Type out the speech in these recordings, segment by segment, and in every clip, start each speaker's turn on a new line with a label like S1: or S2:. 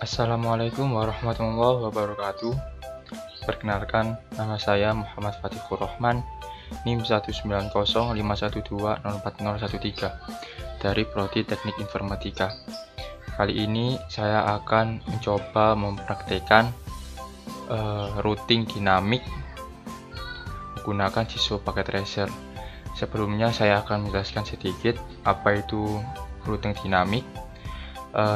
S1: Assalamualaikum warahmatullahi wabarakatuh. Perkenalkan, nama saya Muhammad Fatihur Rahman, NIM 19051204013 dari Prodi Teknik Informatika. Kali ini saya akan mencoba mempraktekkan routing dinamik menggunakan Cisco Packet Tracer. Sebelumnya saya akan menjelaskan sedikit apa itu routing dinamik,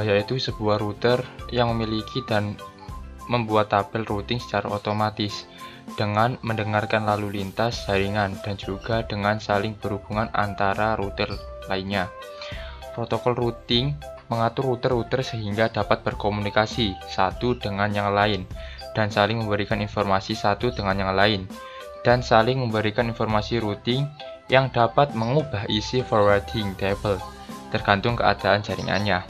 S1: yaitu sebuah router yang memiliki dan membuat tabel routing secara otomatis dengan mendengarkan lalu lintas jaringan dan juga dengan saling berhubungan antara router lainnya. Protokol routing mengatur router-router sehingga dapat berkomunikasi satu dengan yang lain dan saling memberikan informasi satu dengan yang lain dan saling memberikan informasi routing yang dapat mengubah isi forwarding table tergantung keadaan jaringannya.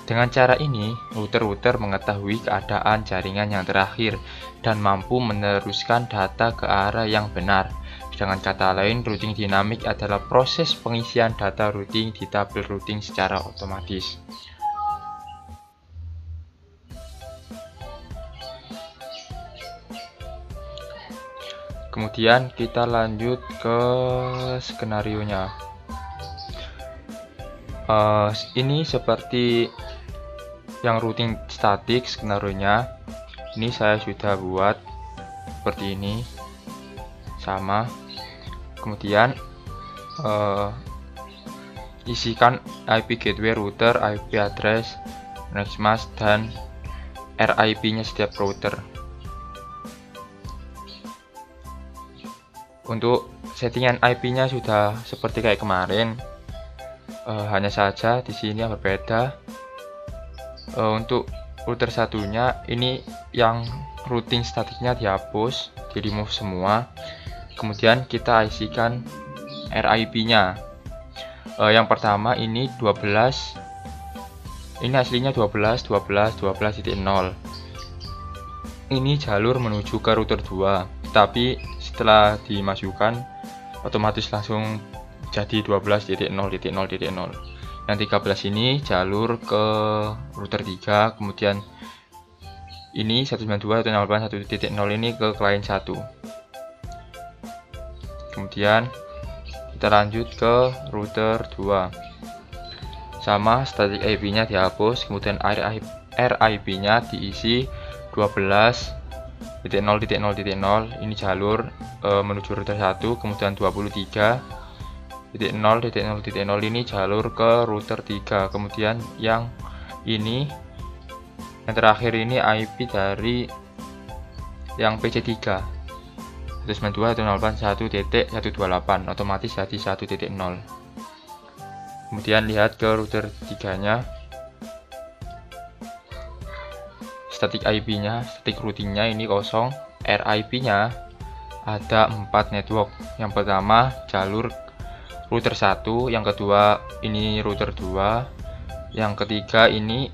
S1: Dengan cara ini, router-router mengetahui keadaan jaringan yang terakhir dan mampu meneruskan data ke arah yang benar. Dengan kata lain, routing dinamik adalah proses pengisian data routing di tabel routing secara otomatis. Kemudian kita lanjut ke skenarionya. Ini seperti yang routing statik skenarionya. Ini saya sudah buat seperti ini, sama. Kemudian isikan IP gateway router, IP address, nextmask, dan RIP-nya setiap router. Untuk settingan IP-nya sudah seperti kayak kemarin, hanya saja di sini yang berbeda. Untuk router satunya ini yang routing statiknya dihapus, di remove semua. Kemudian kita isikan RIP-nya. Yang pertama ini 12. Ini aslinya 12.12.12.0. Ini jalur menuju ke router 2, tapi setelah dimasukkan otomatis langsung jadi 12.0.0.0. Yang 13 ini jalur ke router 3, kemudian ini 192.168.1.0 ini ke klien 1. Kemudian kita lanjut ke router 2. Sama, static IP-nya dihapus, kemudian RIP-nya diisi 12.0.0.0. Ini jalur menuju router 1, kemudian 23.0.0.0 ini jalur ke router 3. Kemudian yang ini, yang terakhir ini IP dari yang PC3 192.168.128, otomatis jadi 1.0. Kemudian lihat ke router 3-nya, static IP-nya, static routing-nya ini kosong. RIP-nya ada 4 network. Yang pertama jalur router 1, yang kedua ini router 2, yang ketiga ini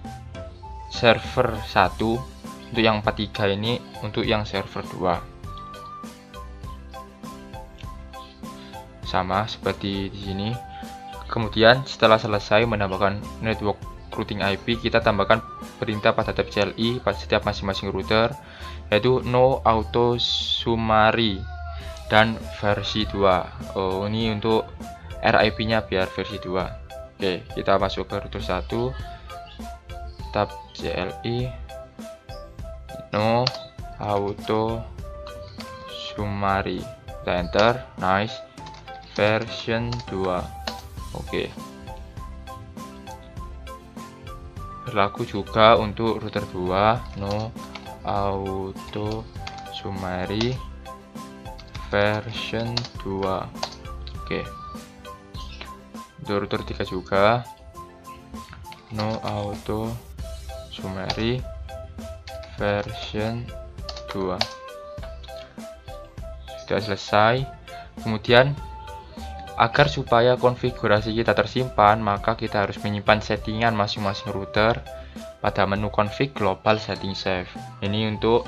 S1: server 1, untuk yang 43 ini untuk yang server 2. Sama seperti di sini. Kemudian setelah selesai menambahkan network routing IP, kita tambahkan perintah pada tab CLI pada setiap masing-masing router, yaitu no auto summary dan versi 2. Ini untuk RIP-nya biar versi 2. Oke, kita masuk ke router 1, tab CLI, no auto summary, kita enter, nice, version 2. Oke. Berlaku juga untuk router 2, no auto summary version 2. Oke. Untuk router 3 juga, no auto summary version 2. Sudah selesai. Kemudian agar supaya konfigurasi kita tersimpan, maka kita harus menyimpan settingan masing-masing router pada menu config global setting save. Ini untuk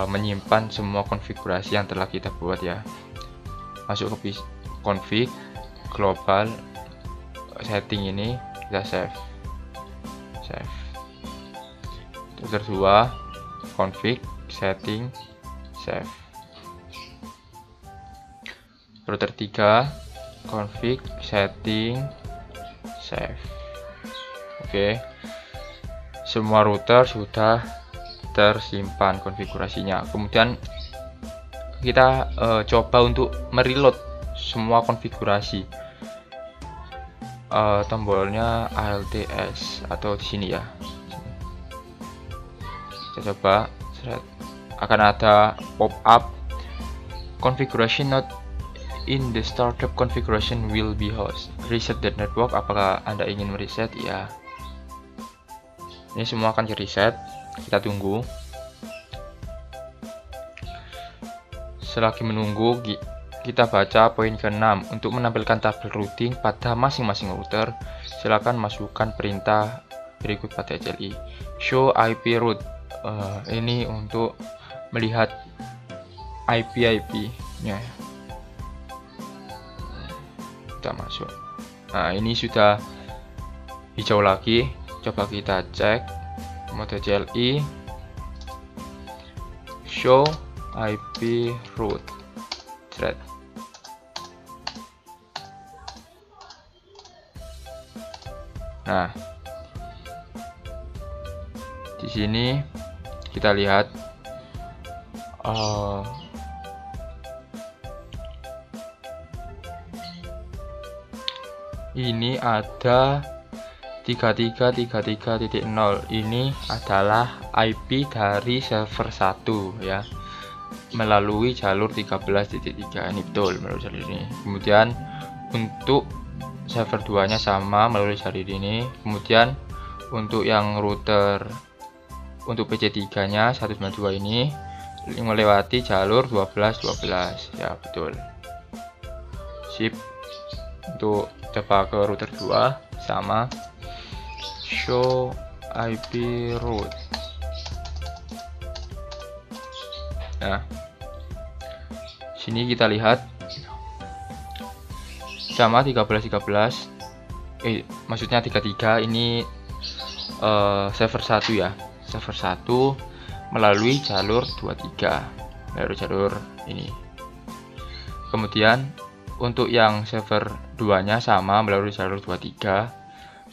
S1: menyimpan semua konfigurasi yang telah kita buat ya. Masuk ke config global setting ini, kita save. router 2, config, setting, save. Router 3, config, setting, save. Oke, semua router sudah tersimpan konfigurasinya. Kemudian kita coba untuk mereload semua konfigurasi. Tombolnya ALTS atau di sini ya. Kita coba, akan ada pop up configuration not in the startup configuration will be host. Reset the network. Apakah Anda ingin mereset? Ya. Ini semua akan di reset. Kita tunggu. Selagi menunggu, kita baca poin ke-6. Untuk menampilkan tabel routing pada masing-masing router, silakan masukkan perintah berikut pada CLI. Show IP route. Ini untuk melihat IP-nya. Kita masuk. Nah, ini sudah hijau lagi. Coba kita cek mode CLI. Show IP route thread. Nah, di sini kita lihat ini ada 3333.0. Ini adalah IP dari server 1 ya, melalui jalur 13.3. Ini betul melalui jalur ini. Kemudian untuk server 2 nya sama melalui jalur ini. Kemudian untuk yang router untuk PC3 nya 192 ini melewati jalur 12.12 ya, betul. Sip. Untuk coba ke router 2 sama, show IP route. Nah, sini kita lihat sama 13.13, maksudnya 33 ini server 1 ya, server 1 melalui jalur 23, melalui jalur ini. Kemudian untuk yang server 2 nya sama melalui jalur 23.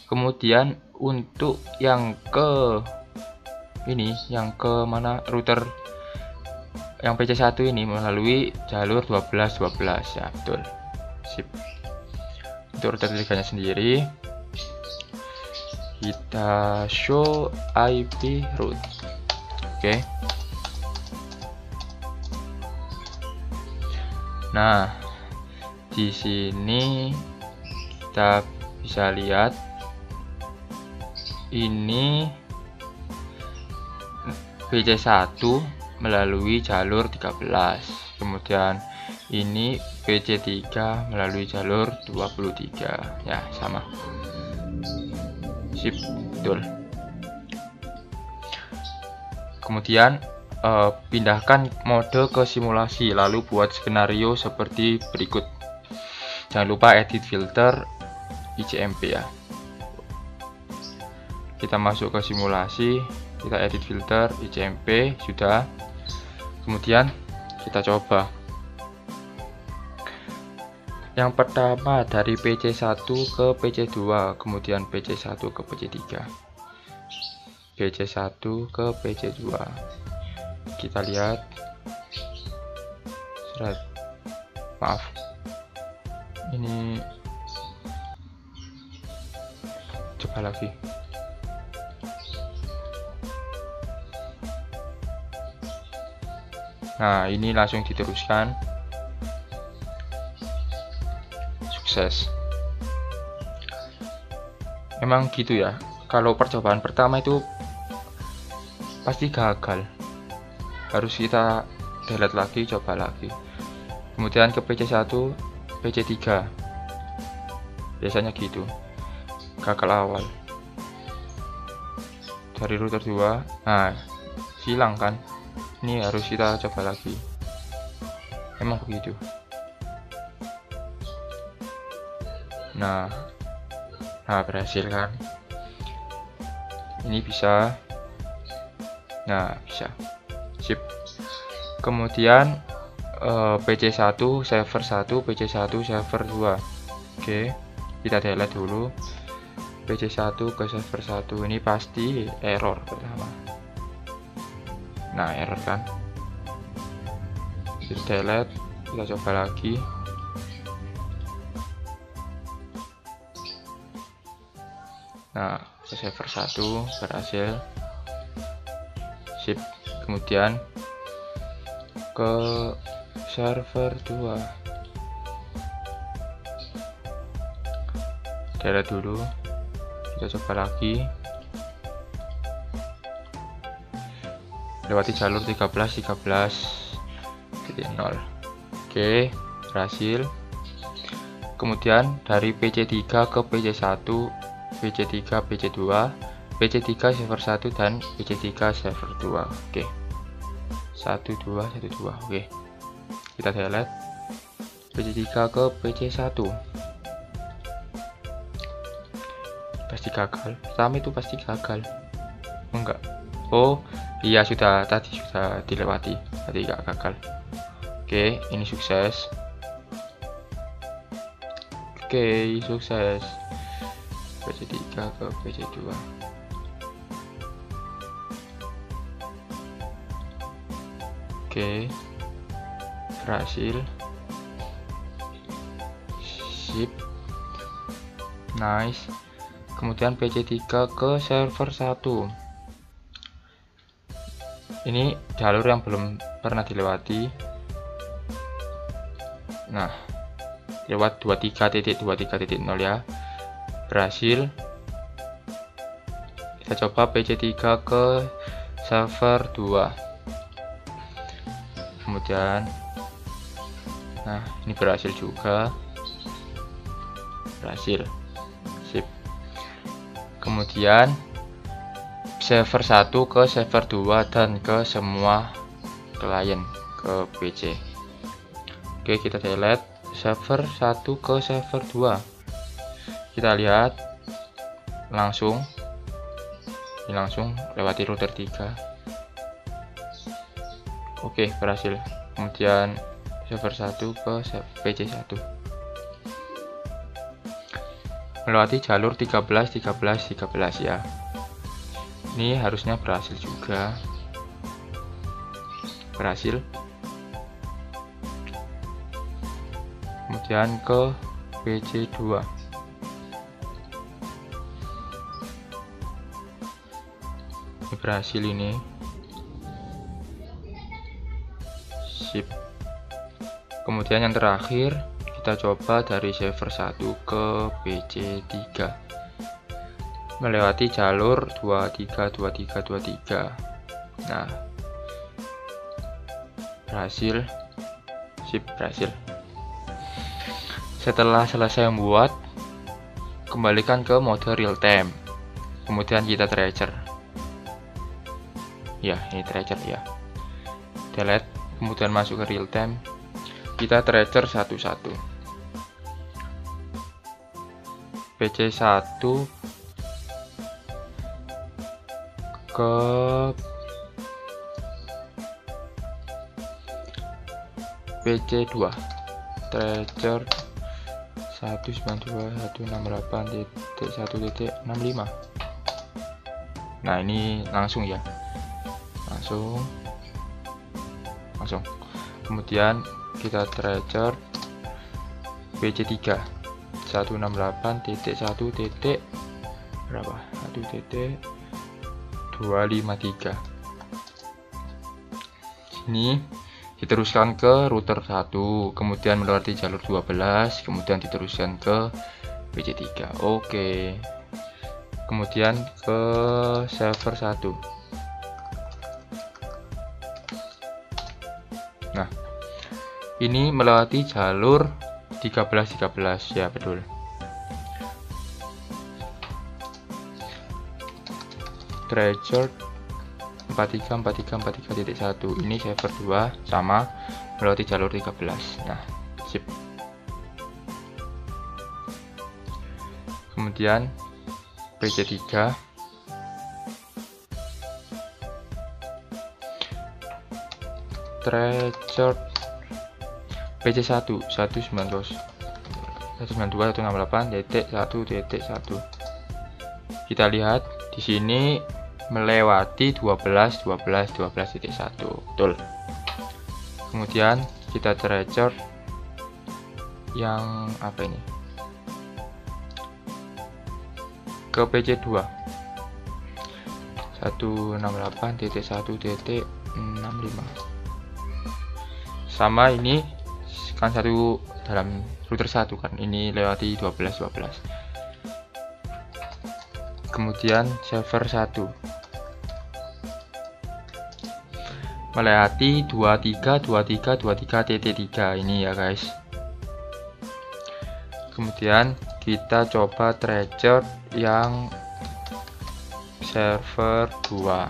S1: Kemudian untuk yang ke ini, yang ke mana, router yang PC1 ini melalui jalur 12.12 ya, betul. Sip. Untuk router 3 nya sendiri kita show IP route. Oke. Nah, di sini kita bisa lihat ini PC1 melalui jalur 13. Kemudian ini PC3 melalui jalur 23 ya, sama. Sip, betul. Kemudian pindahkan mode ke simulasi, lalu buat skenario seperti berikut. Jangan lupa edit filter ICMP ya. Kita masuk ke simulasi, kita edit filter ICMP, sudah. Kemudian kita coba. Yang pertama dari PC1 ke PC2, kemudian PC1 ke PC3. PC1 ke PC2. Kita lihat. Maaf. Ini coba lagi. Nah, ini langsung diteruskan. Sukses. Memang gitu ya. Kalau percobaan pertama itu pasti gagal. Harus kita delete lagi, coba lagi. Kemudian ke PC1, PC3. Biasanya gitu. Gagal awal. Dari router 2. Nah, hilang kan? Ini harus kita coba lagi. Emang begitu. Nah, berhasil kan? Ini bisa Nah, bisa. Sip. Kemudian PC1 server 1, PC1 server 2. Oke, kita delete dulu. PC1 ke server 1 ini pasti error pertama. Nah, error kan. Kita delete, kita coba lagi. Nah, ke server 1 berhasil. Sip. Kemudian ke server 2. Delete dulu. Kita coba lagi. Lewati jalur 13.0. Oke, berhasil. Kemudian dari PC3 ke PC1, PC3, PC2, PC3 server 1 dan PC3 server 2. Oke. 1 2 1 2. Oke. Kita delete PC3 ke PC1. Pasti gagal. Pertama itu pasti gagal. Enggak. Oh, iya tadi sudah dilewati. Tadi enggak gagal. Oke, ini sukses. Oke, sukses. PC3 ke PC2. Oke, berhasil. Sip. Nice. Kemudian PC3 ke server 1. Ini jalur yang belum pernah dilewati. Nah, lewat 23.23.0 ya. Berhasil. Kita coba PC3 ke server 2. Kemudian nah, ini berhasil juga. Berhasil. Sip. Kemudian server 1 ke server 2 dan ke semua klien ke PC. Oke, kita delete server 1 ke server 2. Kita lihat langsung. Ini langsung lewati router 3. Oke, berhasil. Kemudian server 1 ke PC1. Melewati jalur 13 ya. Ini harusnya berhasil juga. Berhasil. Kemudian ke PC2. Ini berhasil ini. Sip. Kemudian yang terakhir kita coba dari server 1 ke PC3 melewati jalur 23. Nah, berhasil. Sip, berhasil. Setelah selesai membuat, kembalikan ke mode real time. Kemudian kita tracer. Ya, ini tracer ya. Delete, kemudian masuk ke real time. Kita tracer satu-satu. PC1 ke PC2. Tracer 192.168.1.65. Nah, ini langsung ya. Langsung. Kemudian kita tracer PC3 168.1. Berapa? 1.253. Ini diteruskan ke router 1, kemudian melewati jalur 12, kemudian diteruskan ke PC3. Oke. Kemudian ke server 1. Nah, ini melewati jalur 13 ya, betul. Tracer 43.1. Ini server 2 sama melewati jalur 13. Nah, sip. Kemudian PC3 treasure PC1 192.168.1.1. Kita lihat di sini melewati 12.12.12.1. Betul. Kemudian kita treasure yang apa ini? Ke PC2 168.1.65. Sama ini kan satu dalam router 1 kan, ini lewati 12.12. Kemudian server 1 melewati 23.23.23.3 ini ya guys. Kemudian kita coba treasure yang server 2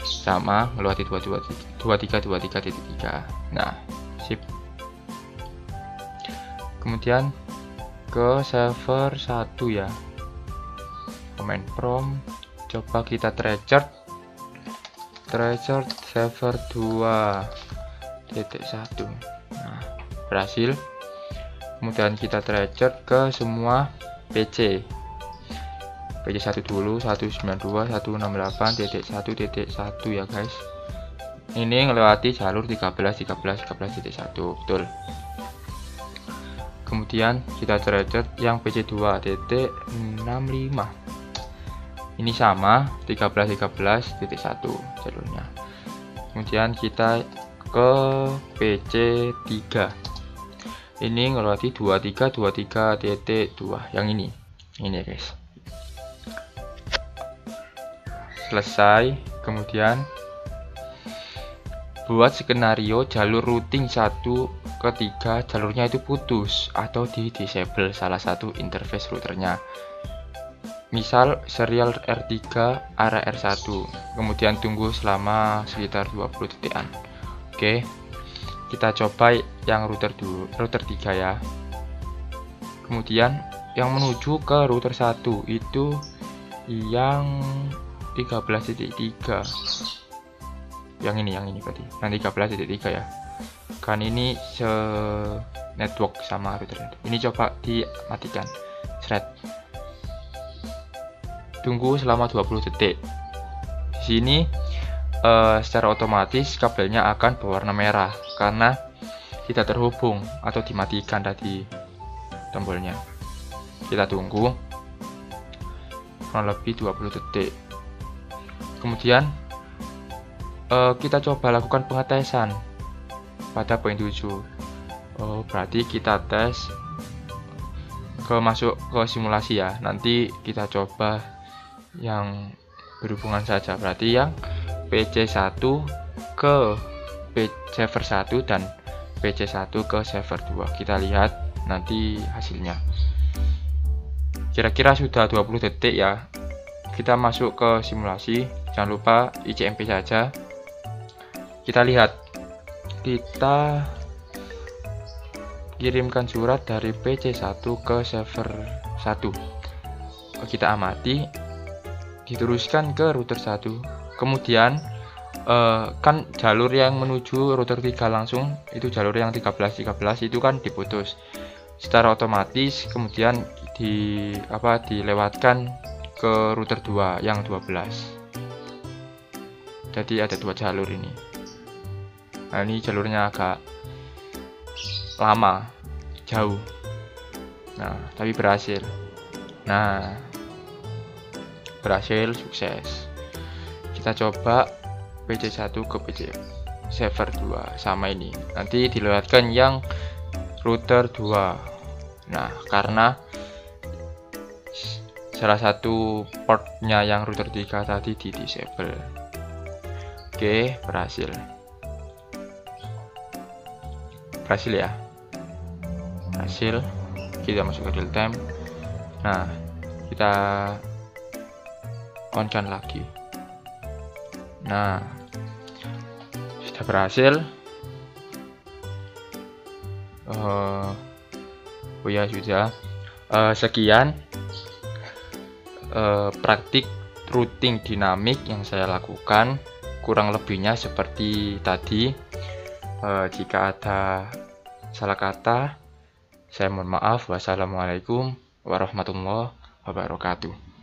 S1: sama melewati 23.23.3. Nah, sip. Kemudian ke server 1 ya. Command prompt, coba kita treasure server 2.1. Nah, berhasil. Kemudian kita treasure ke semua PC 1 dulu, 192.168.1.1 ya guys. Ini melewati jalur 13.13.13.1. Betul. Kemudian kita treasure yang PC2.65. Ini sama 13.13.1 jalurnya. Kemudian kita ke PC3. Ini melewati 23.23.2 yang ini ya guys. Selesai. Kemudian buat skenario jalur routing 1 ke 3 jalurnya itu putus atau di disable salah satu interface routernya. Misal serial R3 arah R1, kemudian tunggu selama sekitar 20 detikan. Oke, kita coba yang router 3 ya. Kemudian yang menuju ke router 1 itu yang 13.3. Yang ini berarti yang 13.3 ya. Kan ini se network sama router. Ini coba dimatikan. Thread. Tunggu selama 20 detik. Di sini secara otomatis kabelnya akan berwarna merah karena tidak terhubung atau dimatikan tadi tombolnya. Kita tunggu kurang lebih 20 detik. Kemudian kita coba lakukan pengetesan pada poin 7. Berarti kita tes masuk ke simulasi ya. Nanti kita coba yang berhubungan saja, berarti yang PC1 ke server 1 dan PC1 ke server 2. Kita lihat nanti hasilnya. Kira-kira sudah 20 detik ya. Kita masuk ke simulasi, jangan lupa ICMP saja. Kita lihat, kita kirimkan surat dari PC1 ke server 1. Kita amati, diteruskan ke router 1. Kemudian kan jalur yang menuju router 3 langsung itu jalur yang 13.13 itu kan diputus secara otomatis. Kemudian dilewatkan ke router 2 yang 12. Jadi ada 2 jalur ini. Nah, ini jalurnya agak lama, jauh. Nah, tapi berhasil. Nah, berhasil, sukses. Kita coba PC1 ke PC server 2 sama ini. Nanti dilewatkan yang router 2. Nah, karena salah satu portnya yang router 3 tadi di disable. Oke, berhasil. Berhasil ya. Berhasil. Kita masuk ke real time. Nah, kita on-kan lagi. Nah, sudah berhasil. Oh ya sudah. Sekian praktik routing dinamik yang saya lakukan. Kurang lebihnya seperti tadi. Jika ada salah kata, saya mohon maaf. Wassalamualaikum warahmatullahi wabarakatuh.